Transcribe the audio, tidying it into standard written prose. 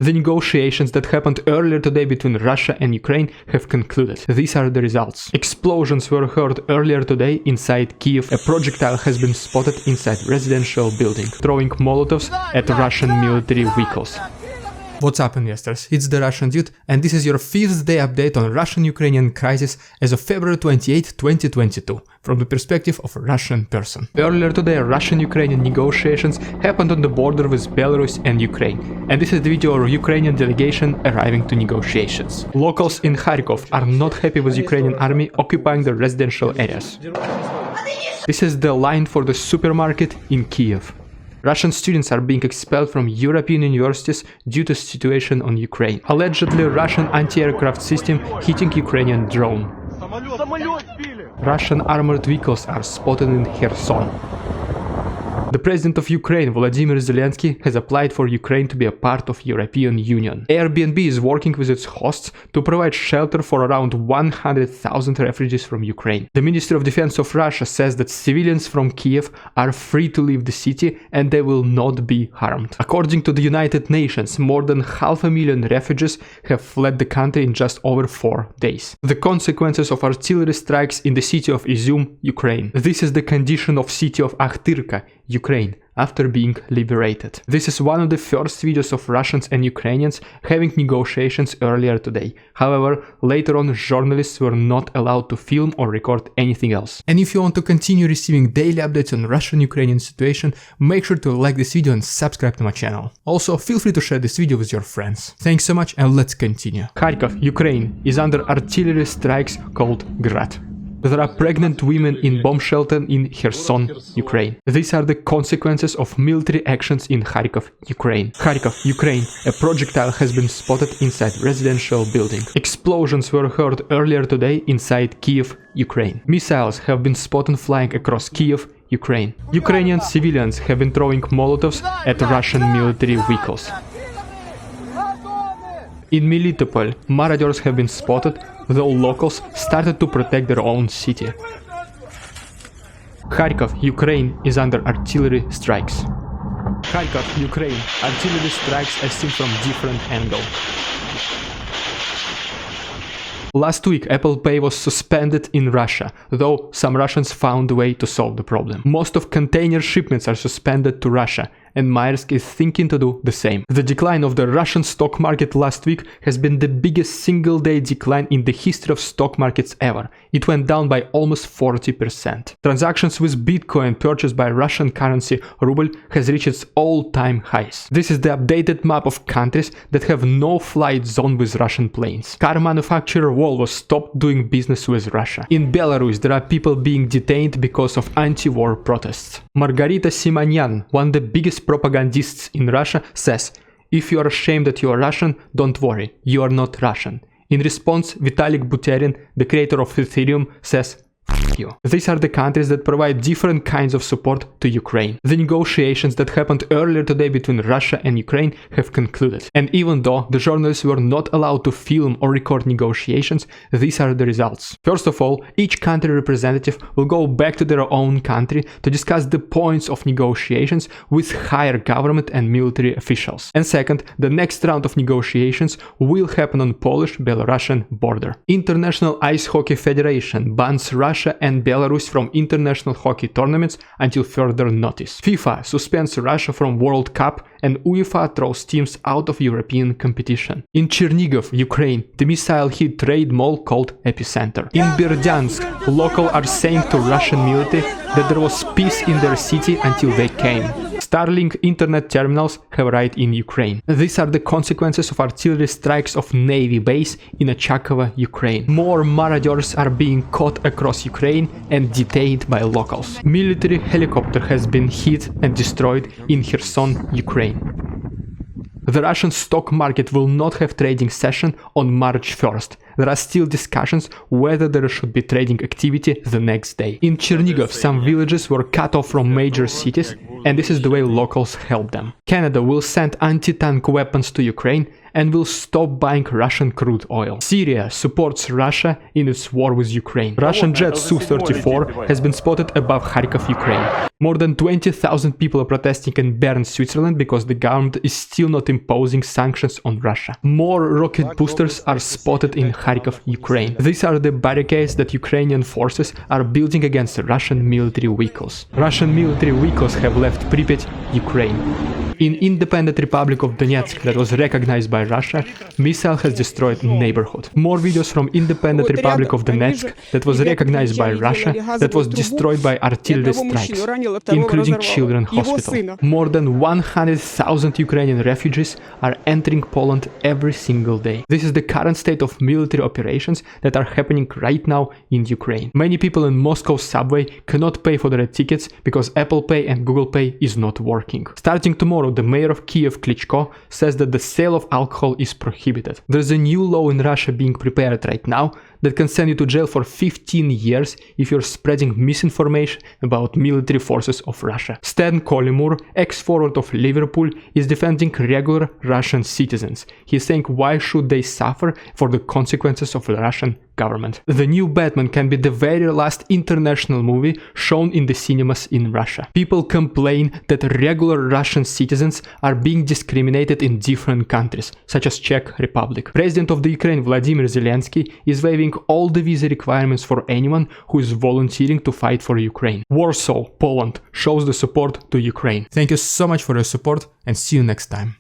The negotiations that happened earlier today between Russia and Ukraine have concluded. These are the results. Explosions were heard earlier today inside Kiev. A projectile has been spotted inside residential building, throwing Molotovs at Russian military vehicles. What's up, investors? It's the Russian Dude, and this is your 5th day update on Russian-Ukrainian crisis as of February 28, 2022, from the perspective of a Russian person. Earlier today, Russian-Ukrainian negotiations happened on the border with Belarus and Ukraine, and this is the video of Ukrainian delegation arriving to negotiations. Locals in Kharkiv are not happy with Ukrainian army occupying the residential areas. This is the line for the supermarket in Kiev. Russian students are being expelled from European universities due to situation on Ukraine. Allegedly, Russian anti-aircraft system hitting Ukrainian drone. Russian armored vehicles are spotted in Kherson. The president of Ukraine, Volodymyr Zelensky, has applied for Ukraine to be a part of European Union. Airbnb is working with its hosts to provide shelter for around 100,000 refugees from Ukraine. The Ministry of Defense of Russia says that civilians from Kiev are free to leave the city and they will not be harmed. According to the United Nations, more than 500,000 refugees have fled the country in just over 4 days. The consequences of artillery strikes in the city of Izium, Ukraine. This is the condition of city of Akhtirka, Ukraine, after being liberated. This is one of the first videos of Russians and Ukrainians having negotiations earlier today. However, later on, journalists were not allowed to film or record anything else. And if you want to continue receiving daily updates on Russian-Ukrainian situation, make sure to like this video and subscribe to my channel. Also, feel free to share this video with your friends. Thanks so much, and let's continue. Kharkiv, Ukraine, is under artillery strikes called Grad. There are pregnant women in bomb shelter in Kherson, Ukraine. These are the consequences of military actions in Kharkiv, Ukraine. Kharkiv, Ukraine, a projectile has been spotted inside residential building. Explosions were heard earlier today inside Kiev, Ukraine. Missiles have been spotted flying across Kiev, Ukraine. Ukrainian civilians have been throwing Molotovs at Russian military vehicles. In Melitopol, Marauders have been spotted, though locals started to protect their own city. Kharkiv, Ukraine, is under artillery strikes. Kharkiv, Ukraine, artillery strikes are seen from different angles. Last week, Apple Pay was suspended in Russia, though some Russians found a way to solve the problem. Most of container shipments are suspended to Russia, and Maersk is thinking to do the same. The decline of the Russian stock market last week has been the biggest single-day decline in the history of stock markets ever. It went down by almost 40%. Transactions with Bitcoin purchased by Russian currency ruble has reached its all-time highs. This is the updated map of countries that have no flight zone with Russian planes. Car manufacturer Volvo stopped doing business with Russia. In Belarus, there are people being detained because of anti-war protests. Margarita Simonyan, one of the biggest propagandists in Russia, says, "If you are ashamed that you are Russian, don't worry, you are not Russian." In response, Vitalik Buterin, the creator of Ethereum, says, "F you." These are the countries that provide different kinds of support to Ukraine. The negotiations that happened earlier today between Russia and Ukraine have concluded. And even though the journalists were not allowed to film or record negotiations, these are the results. First of all, each country representative will go back to their own country to discuss the points of negotiations with higher government and military officials. And second, the next round of negotiations will happen on Polish Belarusian border. International Ice Hockey Federation bans Russia and Belarus from international hockey tournaments until further notice. FIFA suspends Russia from World Cup, and UEFA throws teams out of European competition. In Chernihiv, Ukraine, the missile hit trade mall called Epicenter. In Berdyansk, locals are saying to Russian military that there was peace in their city until they came. Starlink internet terminals have arrived in Ukraine. These are the consequences of artillery strikes of Navy base in Achakovo, Ukraine. More Marauders are being caught across Ukraine and detained by locals. Military helicopter has been hit and destroyed in Kherson, Ukraine. The Russian stock market will not have trading session on March 1st. There are still discussions whether there should be trading activity the next day. In Chernihiv, some villages were cut off from major cities and this is the way locals help them. Canada will send anti-tank weapons to Ukraine and will stop buying Russian crude oil. Syria supports Russia in its war with Ukraine. Russian jet Su-34 has been spotted above Kharkiv, Ukraine. More than 20,000 people are protesting in Bern, Switzerland because the government is still not imposing sanctions on Russia. More rocket boosters are spotted in Kharkiv, Ukraine. These are the barricades that Ukrainian forces are building against Russian military vehicles. Russian military vehicles have left Pripyat, Ukraine. In Independent Republic of Donetsk that was recognized by Russia, missile has destroyed neighborhood. More videos from Independent Republic of Donetsk that was recognized by Russia that was destroyed by artillery strikes, including children's hospital. More than 100,000 Ukrainian refugees are entering Poland every single day. This is the current state of military operations that are happening right now in Ukraine. Many people in Moscow subway cannot pay for their tickets because Apple Pay and Google Pay is not working. Starting tomorrow, the mayor of Kiev, Klitschko, says that the sale of alcohol is prohibited. There's a new law in Russia being prepared right now that can send you to jail for 15 years if you're spreading misinformation about military forces of Russia. Stan Kolimur, ex-forward of Liverpool, is defending regular Russian citizens. He's saying why should they suffer for the consequences of the Russian government. The new Batman can be the very last international movie shown in the cinemas in Russia. People complain that regular Russian citizens are being discriminated in different countries, such as Czech Republic. President of the Ukraine Vladimir Zelensky is waiving all the visa requirements for anyone who is volunteering to fight for Ukraine. Warsaw, Poland, shows the support to Ukraine. Thank you so much for your support and see you next time.